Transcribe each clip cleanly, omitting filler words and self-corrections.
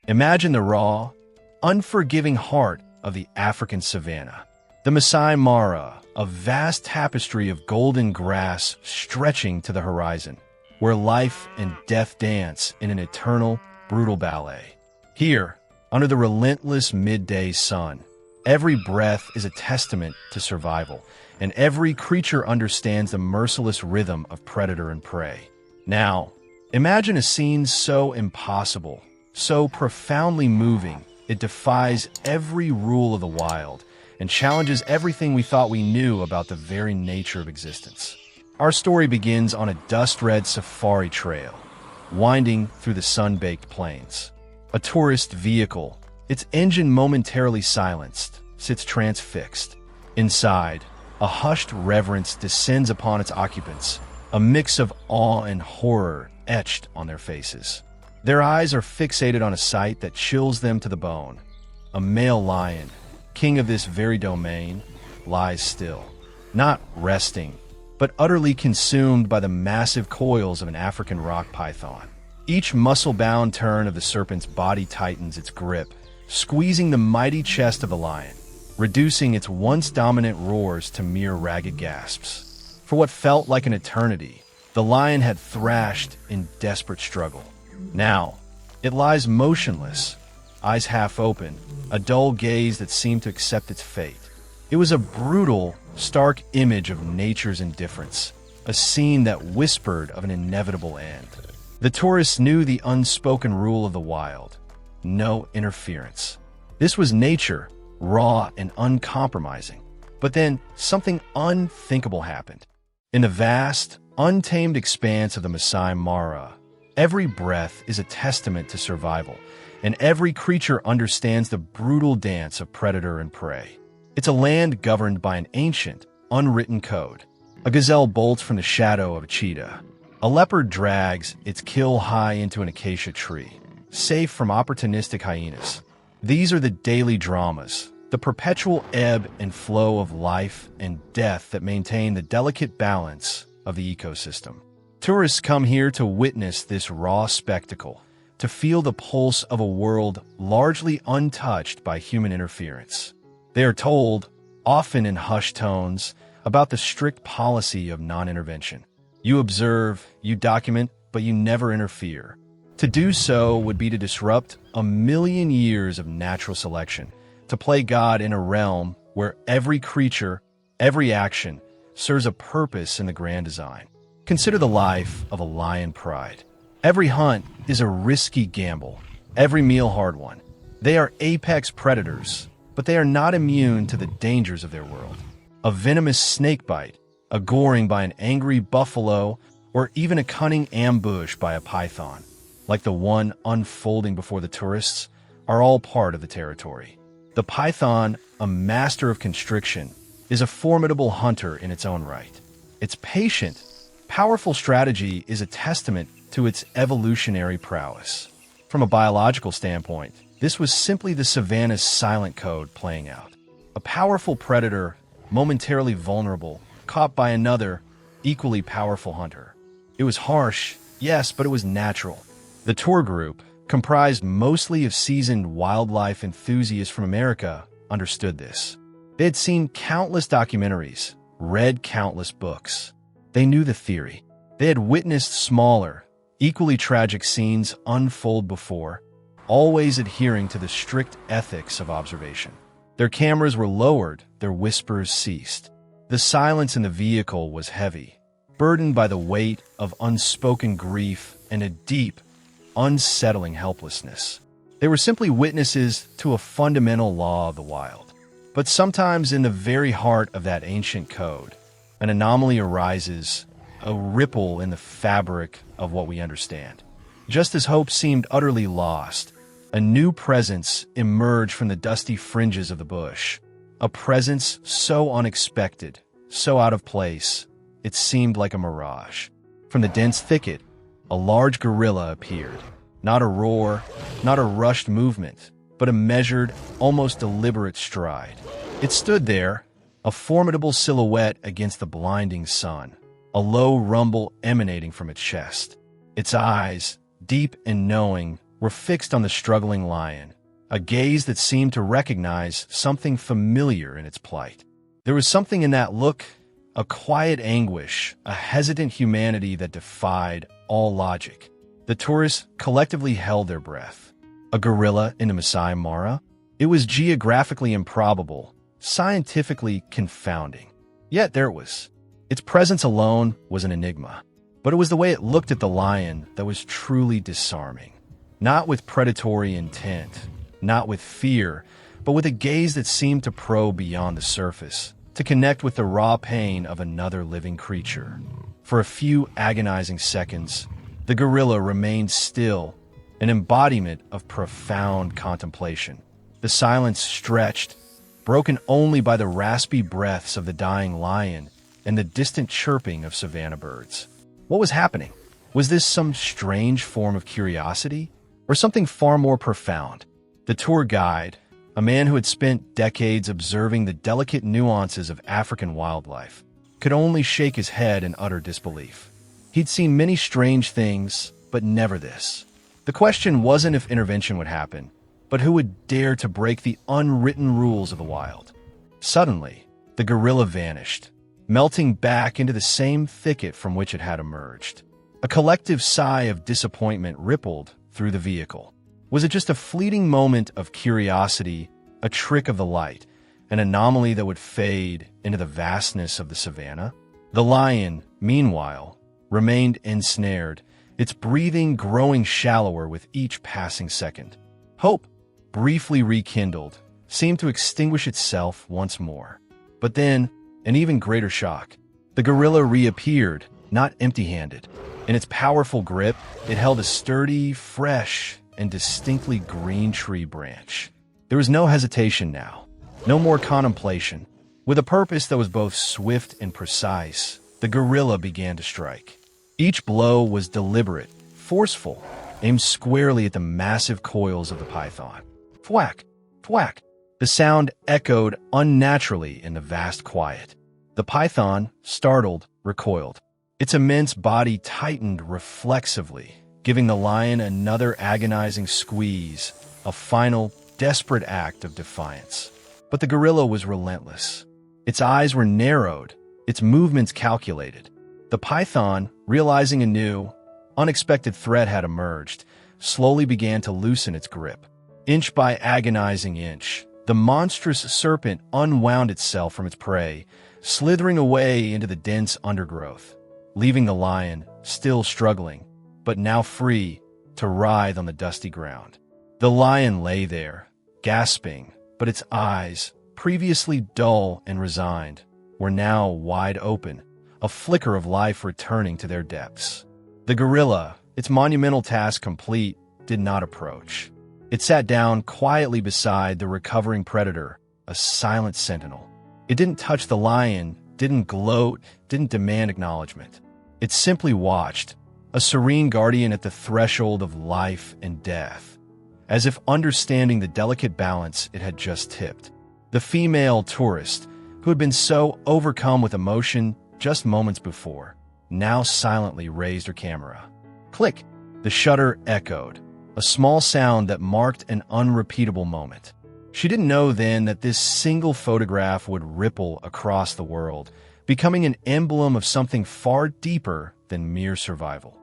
Imagine the raw, unforgiving heart of the African savannah. The Masai Mara, a vast tapestry of golden grass stretching to the horizon, where life and death dance in an eternal, brutal ballet. Here, under the relentless midday sun, every breath is a testament to survival, and every creature understands the merciless rhythm of predator and prey. Now, imagine a scene so impossible, so profoundly moving, it defies every rule of the wild and challenges everything we thought we knew about the very nature of existence. Our story begins on a dust-red safari trail, winding through the sun-baked plains. A tourist vehicle, its engine momentarily silenced, sits transfixed. Inside, a hushed reverence descends upon its occupants, a mix of awe and horror etched on their faces. Their eyes are fixated on a sight that chills them to the bone. A male lion, king of this very domain, lies still, not resting, but utterly consumed by the massive coils of an African rock python. Each muscle-bound turn of the serpent's body tightens its grip, squeezing the mighty chest of the lion, reducing its once dominant roars to mere ragged gasps. For what felt like an eternity, the lion had thrashed in desperate struggle. Now, it lies motionless, eyes half open, a dull gaze that seemed to accept its fate. It was a brutal, stark image of nature's indifference, a scene that whispered of an inevitable end. The tourists knew the unspoken rule of the wild: no interference. This was nature, raw and uncompromising. But then, something unthinkable happened. In the vast, untamed expanse of the Masai Mara, every breath is a testament to survival, and every creature understands the brutal dance of predator and prey. It's a land governed by an ancient, unwritten code. A gazelle bolts from the shadow of a cheetah. A leopard drags its kill high into an acacia tree, safe from opportunistic hyenas. These are the daily dramas, the perpetual ebb and flow of life and death that maintain the delicate balance of the ecosystem. Tourists come here to witness this raw spectacle, to feel the pulse of a world largely untouched by human interference. They are told, often in hushed tones, about the strict policy of non-intervention. You observe, you document, but you never interfere. To do so would be to disrupt a million years of natural selection, to play God in a realm where every creature, every action, serves a purpose in the grand design. Consider the life of a lion pride. Every hunt is a risky gamble, every meal hard one. They are apex predators, but they are not immune to the dangers of their world. A venomous snake bite, a goring by an angry buffalo, or even a cunning ambush by a python, like the one unfolding before the tourists, are all part of the territory. The python, a master of constriction, is a formidable hunter in its own right. Its patient, powerful strategy is a testament to its evolutionary prowess. From a biological standpoint, this was simply the savannah's silent code playing out. A powerful predator, momentarily vulnerable, caught by another, equally powerful hunter. It was harsh, yes, but it was natural. The tour group, comprised mostly of seasoned wildlife enthusiasts from America, understood this. They had seen countless documentaries, read countless books. They knew the theory. They had witnessed smaller, equally tragic scenes unfold before, always adhering to the strict ethics of observation. Their cameras were lowered, their whispers ceased. The silence in the vehicle was heavy, burdened by the weight of unspoken grief and a deep, unsettling helplessness. They were simply witnesses to a fundamental law of the wild. But sometimes in the very heart of that ancient code, an anomaly arises, a ripple in the fabric of what we understand. Just as hope seemed utterly lost, a new presence emerged from the dusty fringes of the bush. A presence so unexpected, so out of place, it seemed like a mirage. From the dense thicket, a large gorilla appeared. Not a roar, not a rushed movement, but a measured, almost deliberate stride. It stood there, a formidable silhouette against the blinding sun, a low rumble emanating from its chest. Its eyes, deep and knowing, were fixed on the struggling lion, a gaze that seemed to recognize something familiar in its plight. There was something in that look, a quiet anguish, a hesitant humanity that defied all logic. The tourists collectively held their breath. A gorilla in the Masai Mara? It was geographically improbable, scientifically confounding. Yet there it was. Its presence alone was an enigma. But it was the way it looked at the lion that was truly disarming. Not with predatory intent, not with fear, but with a gaze that seemed to probe beyond the surface, to connect with the raw pain of another living creature. For a few agonizing seconds, the gorilla remained still, an embodiment of profound contemplation. The silence stretched, broken only by the raspy breaths of the dying lion and the distant chirping of savannah birds. What was happening? Was this some strange form of curiosity, or something far more profound? The tour guide, a man who had spent decades observing the delicate nuances of African wildlife, could only shake his head in utter disbelief. He'd seen many strange things, but never this. The question wasn't if intervention would happen, but who would dare to break the unwritten rules of the wild. Suddenly, the gorilla vanished, melting back into the same thicket from which it had emerged. A collective sigh of disappointment rippled through the vehicle. Was it just a fleeting moment of curiosity, a trick of the light, an anomaly that would fade into the vastness of the savannah? The lion, meanwhile, remained ensnared, its breathing growing shallower with each passing second. Hope, briefly rekindled, seemed to extinguish itself once more. But then, an even greater shock. The gorilla reappeared, not empty-handed. In its powerful grip, it held a sturdy, fresh, and distinctly green tree branch. There was no hesitation now, no more contemplation. With a purpose that was both swift and precise, the gorilla began to strike. Each blow was deliberate, forceful, aimed squarely at the massive coils of the python. Thwack! Thwack! The sound echoed unnaturally in the vast quiet. The python, startled, recoiled. Its immense body tightened reflexively, giving the lion another agonizing squeeze, a final, desperate act of defiance. But the gorilla was relentless. Its eyes were narrowed, its movements calculated. The python, realizing a new, unexpected threat had emerged, slowly began to loosen its grip. Inch by agonizing inch, the monstrous serpent unwound itself from its prey, slithering away into the dense undergrowth, leaving the lion, still struggling, but now free, to writhe on the dusty ground. The lion lay there, gasping, but its eyes, previously dull and resigned, were now wide open, a flicker of life returning to their depths. The gorilla, its monumental task complete, did not approach. It sat down quietly beside the recovering predator, a silent sentinel. It didn't touch the lion, didn't gloat, didn't demand acknowledgement. It simply watched, a serene guardian at the threshold of life and death, as if understanding the delicate balance it had just tipped. The female tourist, who had been so overcome with emotion just moments before, now silently raised her camera. Click! The shutter echoed, a small sound that marked an unrepeatable moment. She didn't know then that this single photograph would ripple across the world, becoming an emblem of something far deeper than mere survival.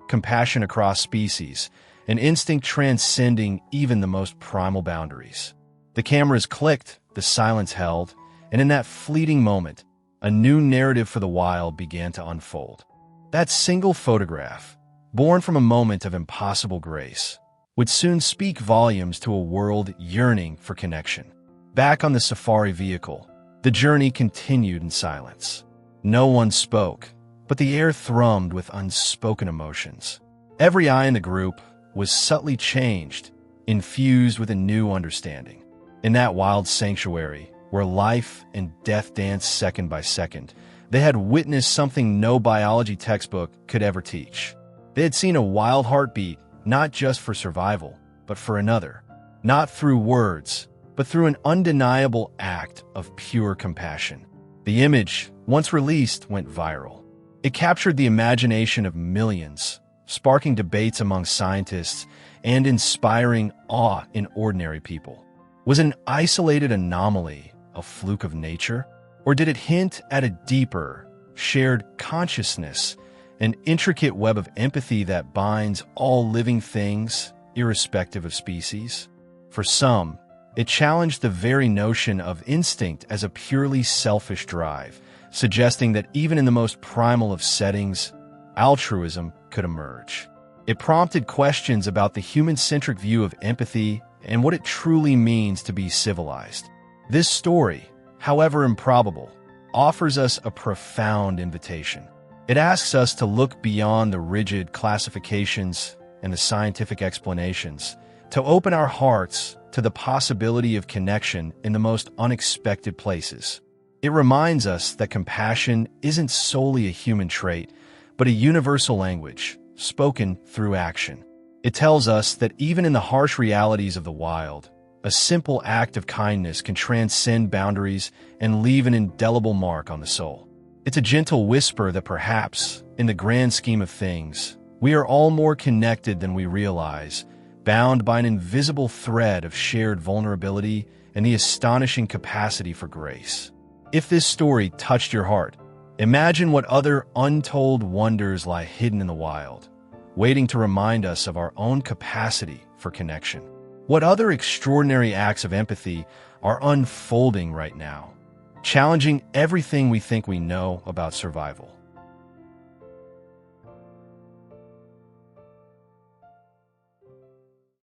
Compassion across species, an instinct transcending even the most primal boundaries. The cameras clicked, the silence held, and in that fleeting moment, a new narrative for the wild began to unfold. That single photograph, born from a moment of impossible grace, would soon speak volumes to a world yearning for connection. Back on the safari vehicle, the journey continued in silence. No one spoke, but the air thrummed with unspoken emotions. Every eye in the group was subtly changed, infused with a new understanding. In that wild sanctuary, where life and death danced second by second, they had witnessed something no biology textbook could ever teach. They had seen a wild heartbeat, not just for survival, but for another. Not through words, but through an undeniable act of pure compassion. The image, once released, went viral. It captured the imagination of millions, sparking debates among scientists, and inspiring awe in ordinary people. Was it an isolated anomaly, a fluke of nature? Or did it hint at a deeper, shared consciousness, an intricate web of empathy that binds all living things, irrespective of species? For some, it challenged the very notion of instinct as a purely selfish drive, suggesting that even in the most primal of settings, altruism could emerge. It prompted questions about the human-centric view of empathy and what it truly means to be civilized. This story, however improbable, offers us a profound invitation. It asks us to look beyond the rigid classifications and the scientific explanations, to open our hearts to the possibility of connection in the most unexpected places. It reminds us that compassion isn't solely a human trait, but a universal language, spoken through action. It tells us that even in the harsh realities of the wild, a simple act of kindness can transcend boundaries and leave an indelible mark on the soul. It's a gentle whisper that perhaps, in the grand scheme of things, we are all more connected than we realize, bound by an invisible thread of shared vulnerability and the astonishing capacity for grace. If this story touched your heart, imagine what other untold wonders lie hidden in the wild, waiting to remind us of our own capacity for connection. What other extraordinary acts of empathy are unfolding right now, challenging everything we think we know about survival?